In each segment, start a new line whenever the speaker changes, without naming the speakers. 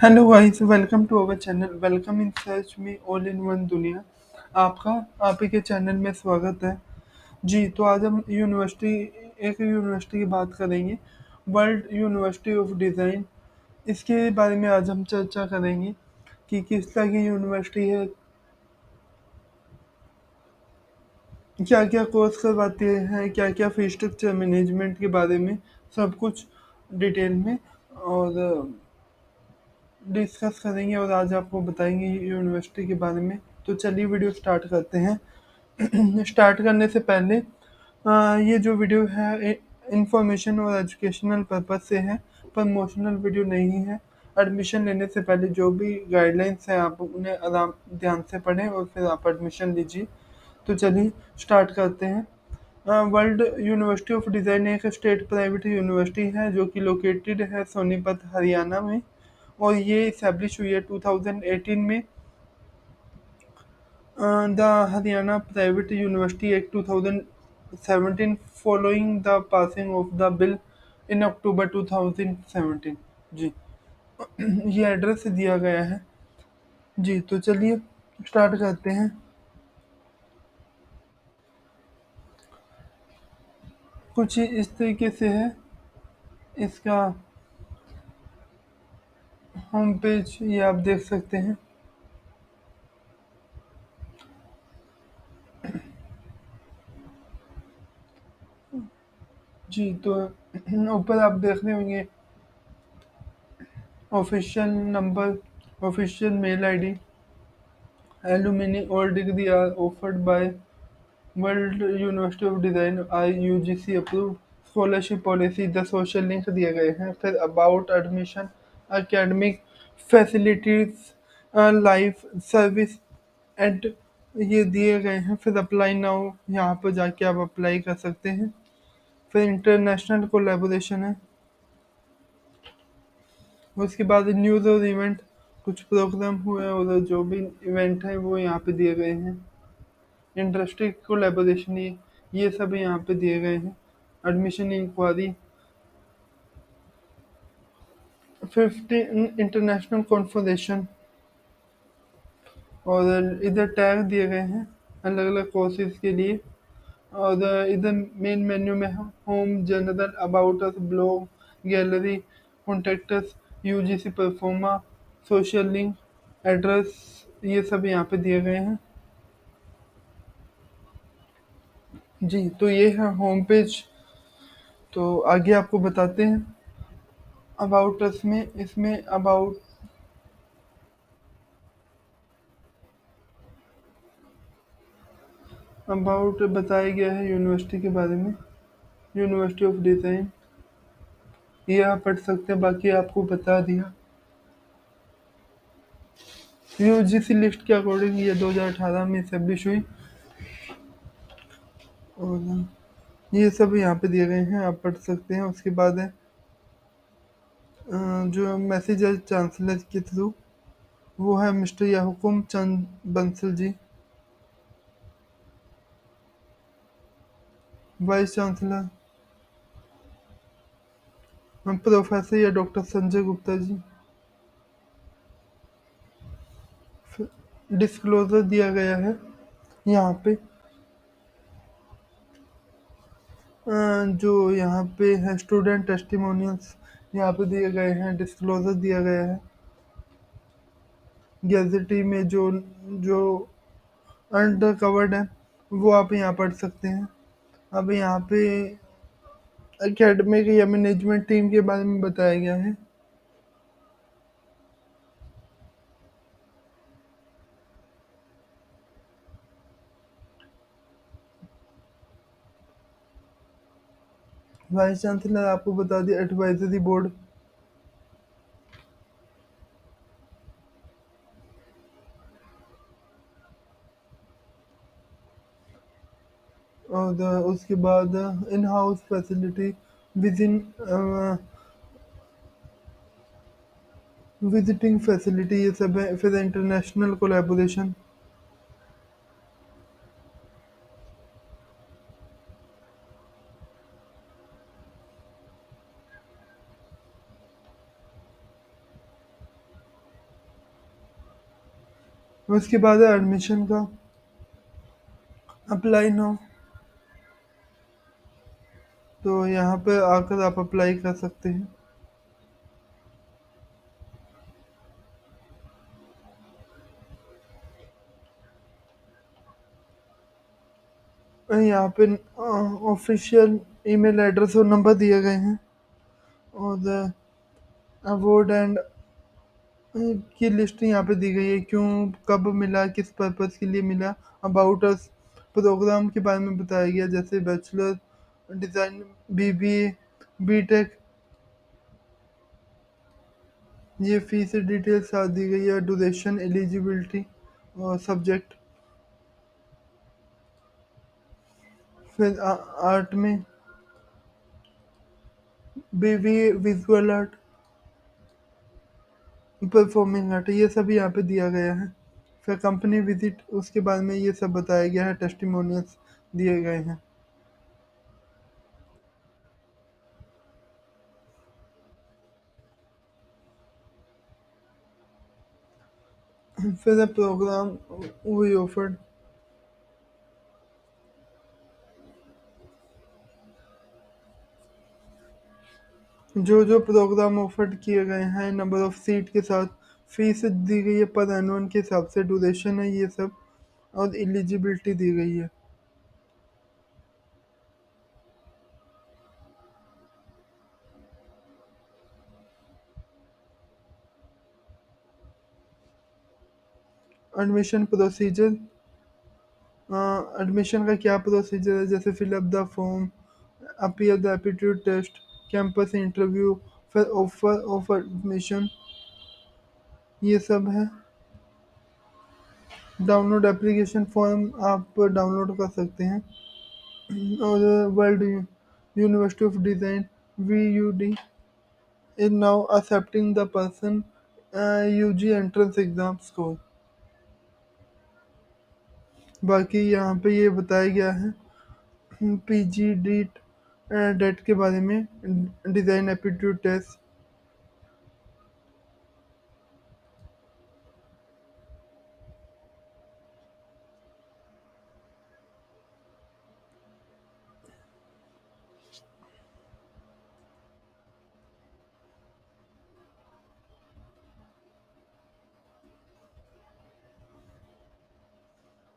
Hello guys, welcome to our channel. Welcome in search में all in one दुनिया। आपका आप ही के चैनल में स्वागत है। जी, तो आज हम एक यूनिवर्सिटी की बात करेंगे, वर्ल्ड यूनिवर्सिटी ऑफ डिज़ाइन। इसके बारे में आज हम चर्चा करेंगे कि किस तरह की यूनिवर्सिटी है, क्या क्या कोर्स करवाते हैं, क्या क्या फीस स्ट्रक्चर, मैनेजमेंट के बारे में सब कुछ डिटेल में और डिस्कस करेंगे और आज आपको बताएंगे यूनिवर्सिटी के बारे में। तो चलिए वीडियो स्टार्ट करते हैं। स्टार्ट करने से पहले ये जो वीडियो है इंफॉर्मेशन और एजुकेशनल पर्पज से है, प्रमोशनल वीडियो नहीं है। एडमिशन लेने से पहले जो भी गाइडलाइंस है आप उन्हें आराम ध्यान से पढ़ें और फिर आप एडमिशन लीजिए। तो चलिए स्टार्ट करते हैं। वर्ल्ड यूनिवर्सिटी ऑफ डिज़ाइन एक स्टेट प्राइवेट यूनिवर्सिटी है जो कि लोकेटेड है सोनीपत हरियाणा में, और ये इस्टेब्लिश हुई है 2018 में। The Haryana private university act 2017 following the passing of the bill in October 2017। जी, ये एड्रेस दिया गया है। जी, तो चलिए स्टार्ट करते हैं। कुछ इस तरीके से है इसका होम पेज, ये आप देख सकते हैं। जी, तो ऊपर आप देख रहे होंगे official number, official mail ID, alumni और degree are offered by world university of design IUGC approved, scholarship policy, the social link दिए गए हैं। फिर about admission, academic facilities, life service and ये दिए गए हैं। फिर अप्लाई नाउ, यहाँ पर जाके आप अप्लाई कर सकते हैं। फिर इंटरनेशनल कोलेबोरेशन है। उसके बाद न्यूज़ और इवेंट, कुछ प्रोग्राम हुए और जो भी इवेंट है वो यहाँ पे दिए गए हैं। इंडस्ट्री कोलैबोरेशन, ये सब यहाँ पे दिए गए हैं। एडमिशन इंक्वायरी, 15 इंटरनेशनल कॉन्फ्रेंसेशन, और इधर टैग दिए गए हैं अलग अलग कोर्सेज के लिए। और इधर मेन मेन्यू में home, general, about us, blog, gallery, contacts, UGC pro forma, social link, address, ये सब यहाँ पे दिए गए हैं। जी, तो ये है होम पेज। तो आगे आपको बताते हैं अबाउट अस में। इसमें अबाउट बताया गया है यूनिवर्सिटी के बारे में, यूनिवर्सिटी ऑफ डिज़ाइन। ये आप पढ़ सकते हैं, बाकी आपको बता दिया। यूजीसी लिस्ट के अकॉर्डिंग ये 2018 में स्टेब्लिश हुई, और ये सब यहाँ पे दिए गए हैं, आप पढ़ सकते हैं। उसके बाद है जो मैसेज है चांसलर के थ्रू, वो है मिस्टर याहुकुम चंद Bansal ji, vice chancellor professor या डॉक्टर संजय गुप्ता जी। डिस्क्लोजर दिया गया है यहाँ पे। जो यहाँ पे है स्टूडेंट टेस्टिमोनियल्स, यहाँ पे दिए गए हैं। डिस्क्लोजर दिया गया है गैजेटी में, जो जो अंडर कवर्ड है वो आप यहाँ पढ़ सकते हैं। अब यहाँ पे एकेडमिक या मैनेजमेंट टीम के बारे में बताया गया है। वाइस चांसलर आपको बता दिया। एडवाइजरी बोर्ड, और उसके बाद in house facility, विजिन visiting facility, ये सब है। फिर इंटरनेशनल कोलैबोरेशन, उसके बाद है एडमिशन का, अप्लाई नाउ। तो यहाँ पे आकर आप अप्लाई कर सकते हैं। यहाँ पे ऑफिशियल ईमेल एड्रेस और नंबर दिए गए हैं। और अवार्ड एंड की लिस्ट यहाँ पे दी गई है, क्यों, कब मिला, किस पर्पस के लिए मिला। अबाउट अस, प्रोग्राम के बारे में बताया गया, जैसे बैचलर डिज़ाइन, बीबीए, बीटेक। ये फीस डिटेल्स साथ दी गई है, ड्यूरेशन, एलिजिबिलिटी और सब्जेक्ट। फिर आर्ट में BBA visual art, performing art, ये सब यहाँ पे दिया गया है। फिर कंपनी विजिट, उसके बारे में ये सब बताया गया है, टेस्टिमोनियल्स दिए गए हैं। फिर प्रोग्राम वी ऑफर्ड, जो जो प्रोग्राम ऑफर किए गए हैं, नंबर ऑफ सीट के साथ, फीस दी गई है पर एनुअल के हिसाब से, ड्यूरेशन है ये सब, और एलिजिबिलिटी दी गई है। एडमिशन प्रोसीजर, एडमिशन का क्या प्रोसीजर है, जैसे fill up the form, appear the aptitude test, campus interview, फिर ऑफर ऑफ एडमिशन, ये सब है। डाउनलोड एप्लीकेशन फॉर्म आप डाउनलोड कर सकते हैं। और world university of design, VUD, is now accepting the person UG entrance exam score. बाकी यहाँ पे ये बताया गया है PG डेट, डेट के बारे में, डिज़ाइन एप्टीट्यूड टेस्ट।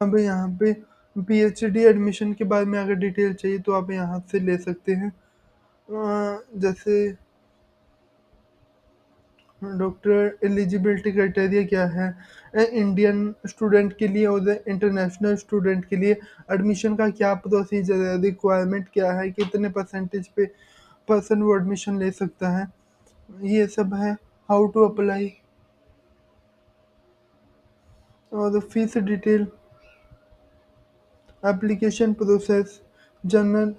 अब यहाँ पे PhD एडमिशन के बारे में अगर डिटेल चाहिए तो आप यहाँ से ले सकते हैं। जैसे डॉक्टर एलिजिबिलिटी क्राइटेरिया क्या है, इंडियन स्टूडेंट के लिए और इंटरनेशनल स्टूडेंट के लिए एडमिशन का क्या प्रोसीजर है, रिक्वायरमेंट क्या है, कितने परसेंटेज पे पर्सन वो एडमिशन ले सकता है, ये सब है। हाउ टू अप्लाई, और fees detail, application process, general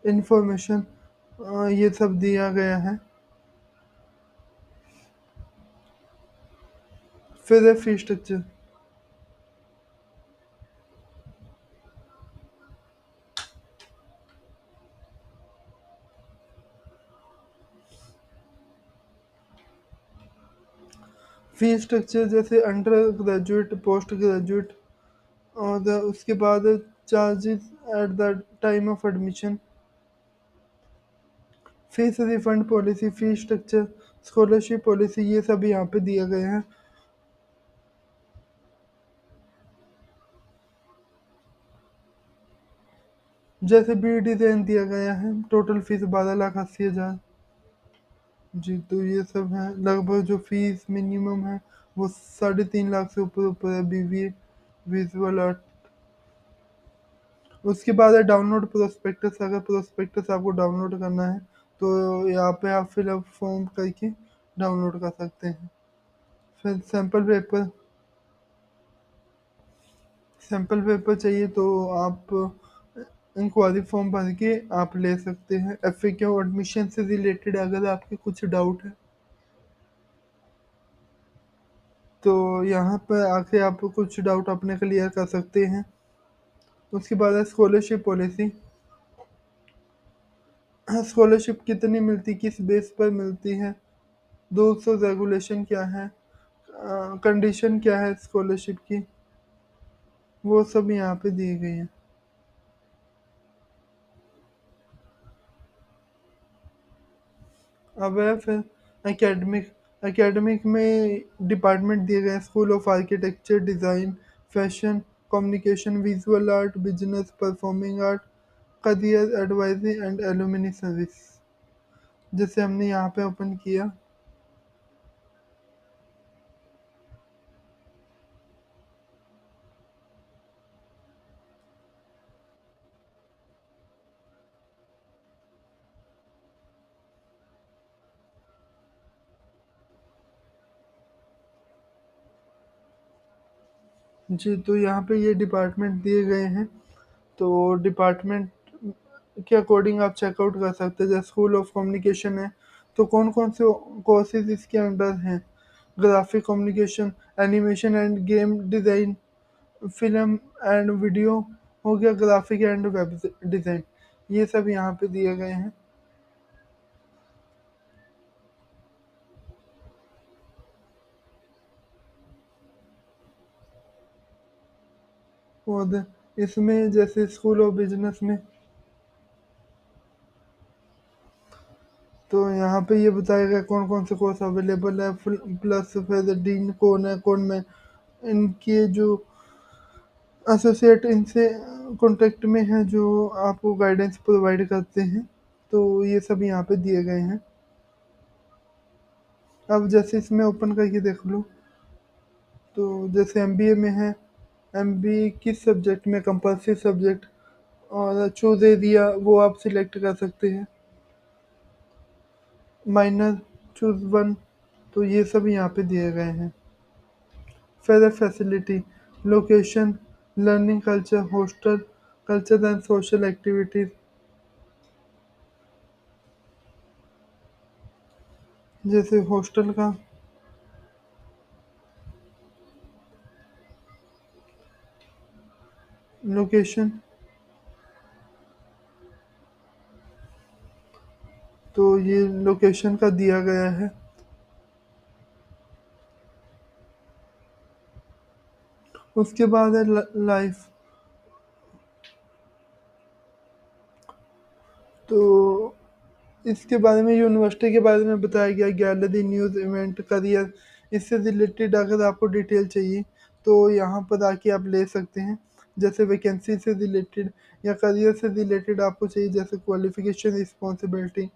information, ये सब दिया गया है। फिर है फी स्ट्रक्चर। फी स्ट्रक्चर जैसे अंडर ग्रेजुएट, पोस्ट ग्रेजुएट, और उसके बाद charges at the time of admission, fees refund policy, fee structure, scholarship policy, ये सब यहाँ पे दिए गए हैं। जैसे बी डिज़ाइन दिया गया है, टोटल फीस 12,80,000। जी, तो ये सब है। लगभग जो फीस मिनिमम है वो 3.5 लाख से ऊपर ऊपर है, BBA विजुअल आर्ट। उसके बाद है डाउनलोड प्रोस्पेक्टस। अगर प्रोस्पेक्टस आपको डाउनलोड करना है तो यहाँ पे आप फिलअप फॉर्म करके डाउनलोड कर सकते हैं। फिर सैंपल पेपर चाहिए तो आप इंक्वायरी फॉर्म भर के आप ले सकते हैं। FAQ, एडमिशन से रिलेटेड अगर आपके कुछ डाउट है तो यहाँ पर आके आप कुछ डाउट अपने क्लियर कर सकते हैं। उसके बाद है स्कॉलरशिप पॉलिसी। स्कॉलरशिप कितनी मिलती, किस बेस पर मिलती है, 200 रेगुलेशन क्या है, कंडीशन क्या है स्कॉलरशिप की, वो सब यहाँ पे दिए गए हैं। अब है फिर एकेडमिक। एकेडमिक में डिपार्टमेंट दिए गए हैं, school of architecture, design, fashion, communication, visual art, business, performing art, career advisory and alumni service, जैसे हमने यहाँ पे ओपन किया। जी, तो यहाँ पे ये डिपार्टमेंट दिए गए हैं। तो डिपार्टमेंट के अकॉर्डिंग आप चेकआउट कर सकते हैं। जैसे स्कूल ऑफ कम्युनिकेशन है, तो कौन कौन से कोर्सेज इसके अंडर हैं? Graphic communication, animation end game design, film and video हो गया, ग्राफिक एंड वेब डिज़ाइन, ये सब यहाँ पे दिए गए हैं। और इसमें जैसे स्कूल ऑफ बिजनेस में, तो यहाँ पे ये बताया गया कौन कौन से कोर्स अवेलेबल है, प्लस फिर डीन कौन है, कौन में इनके जो एसोसिएट इनसे कॉन्टेक्ट में है, जो आपको गाइडेंस प्रोवाइड करते हैं। तो ये सब यहाँ पे दिए गए हैं। अब जैसे इसमें ओपन करके देख लो, तो जैसे एमबीए में है, एमबीए किस सब्जेक्ट में, कंपल्सरी सब्जेक्ट, और चूज एरिया वो आप सिलेक्ट कर सकते हैं, माइनर, चूज वन, तो ये सब यहाँ पे दिए गए हैं। फिर facility, location, learning culture, hostel, culture and social activities, जैसे हॉस्टल का लोकेशन, तो ये लोकेशन का दिया गया है। उसके बाद है लाइफ, तो इसके बारे में, यूनिवर्सिटी के बारे में बताया गया, गैलरी, न्यूज़, इवेंट, करियर, इससे रिलेटेड अगर आपको डिटेल चाहिए तो यहाँ पर आके आप ले सकते हैं। जैसे वैकेंसी से रिलेटेड या करियर से रिलेटेड आपको चाहिए, जैसे qualification, responsibility,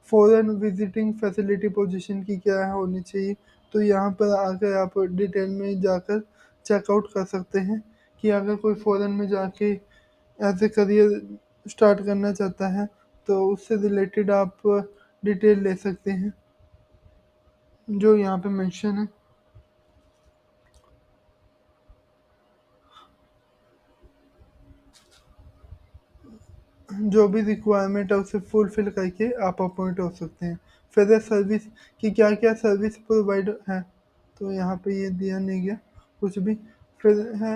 foreign visiting facility position की क्या है होनी चाहिए, तो यहाँ पर आकर आप डिटेल में जाकर चेकआउट कर सकते हैं कि अगर कोई फॉरेन में जाके एज ए करियर स्टार्ट करना चाहता है तो उससे रिलेटेड आप डिटेल ले सकते हैं, जो यहाँ पे मेंशन है। जो भी रिक्वायरमेंट है उसे फुलफिल करके आप अपॉइंट हो सकते हैं। फिर सर्विस की क्या क्या सर्विस प्रोवाइड है, तो यहाँ पे ये दिया नहीं गया कुछ भी। फिर है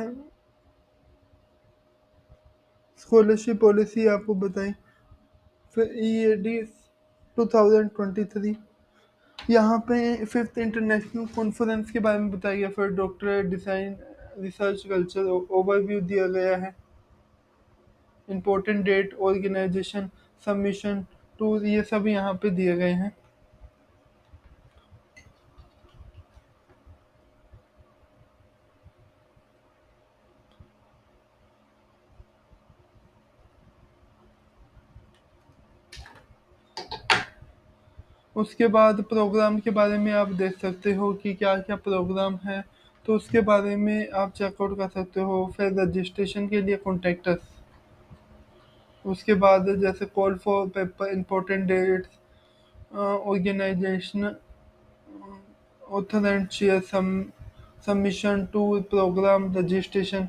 स्कॉलरशिप पॉलिसी आपको बताएं। फिर ई ए डी 2023, यहाँ पे फिफ्थ इंटरनेशनल कॉन्फ्रेंस के बारे में बताया गया। फिर doctorate, design, research, culture overview दिया गया है। Important date, organisation, submission, tour, ये सब यहाँ पे दिए गए हैं। उसके बाद प्रोग्राम के बारे में आप देख सकते हो कि क्या क्या प्रोग्राम है, तो उसके बारे में आप चेकआउट कर सकते हो। फिर रजिस्ट्रेशन के लिए कॉन्टेक्ट अस। उसके बाद जैसे call for paper, important dates, organisation, author and share, submission, to program, registration,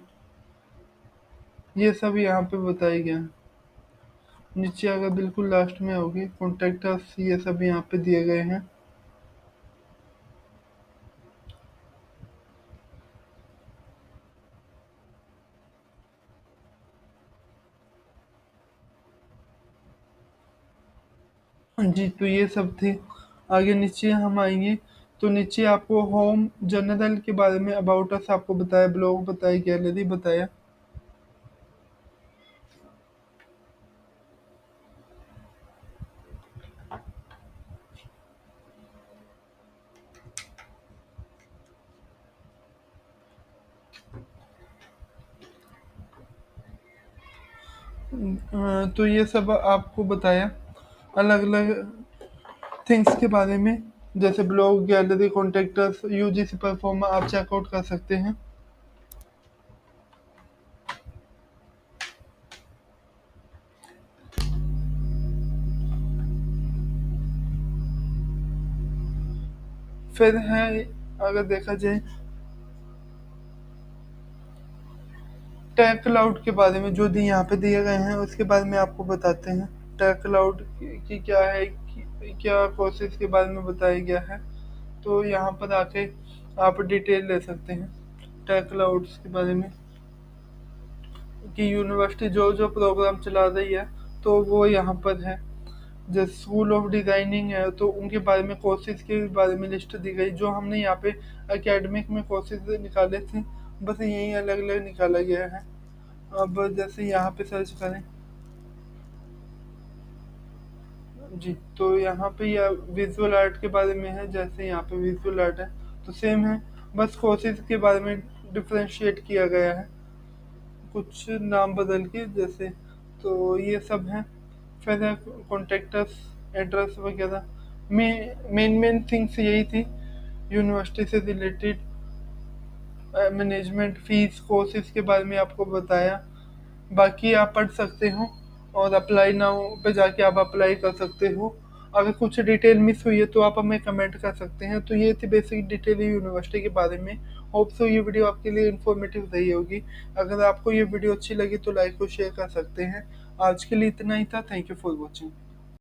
ये सब यहाँ पे बताया गया है। नीचे अगर बिल्कुल लास्ट में होगी कॉन्टेक्ट अस, ये सब यहाँ पे दिए गए हैं। जी, तो ये सब थे। आगे नीचे हम आएंगे तो नीचे आपको होम, जनरल के बारे में, अबाउट अस आपको बताया, ब्लॉग बताया, गैलरी बताया। तो ये सब आपको बताया अलग अलग थिंग्स के बारे में, जैसे blog, gallery, contractors, UGC pro forma आप चेकआउट कर सकते हैं। फिर है, अगर देखा जाए टैग क्लाउड के बारे में, जो यहाँ पे दिए गए हैं उसके बारे में आपको बताते हैं। टैग क्लाउड की क्या है, क्या कोर्सेज के बारे में बताया गया है। तो यहाँ पर आके आप डिटेल ले सकते हैं टैग क्लाउड्स के बारे में, कि यूनिवर्सिटी जो जो प्रोग्राम चला रही है तो वो यहाँ पर है। जैसे स्कूल ऑफ डिज़ाइनिंग है तो उनके बारे में, कोर्सेज के बारे में लिस्ट दी गई, जो हमने यहाँ पे एकेडमिक में कोर्सेज निकाले थे, बस यही अलग अलग निकाला गया है। अब जैसे यहाँ पे सर्च करें जी, तो यहाँ पे या विजुअल आर्ट के बारे में है, जैसे यहाँ पे विजुअल आर्ट है तो सेम है, बस कोर्सेज के बारे में डिफ्रेंशिएट किया गया है कुछ नाम बदल के जैसे। तो ये सब है। फिर है कॉन्टेक्टस, एड्रेस वगैरह, मेन मेन थिंग्स यही थी यूनिवर्सिटी से रिलेटेड। मैनेजमेंट, फीस, कोर्सेज के बारे में आपको बताया। बाकी आप पढ़ सकते हो, और अप्लाई नाउ पे जाके आप अप्लाई कर सकते हो। अगर कुछ डिटेल मिस हुई है तो आप हमें कमेंट कर सकते हैं। तो ये थी बेसिक डिटेल यूनिवर्सिटी के बारे में। होप सो ये वीडियो आपके लिए इन्फॉर्मेटिव रही होगी। अगर आपको ये वीडियो अच्छी लगी तो लाइक और शेयर कर सकते हैं। आज के लिए इतना ही था। Thank you for watching.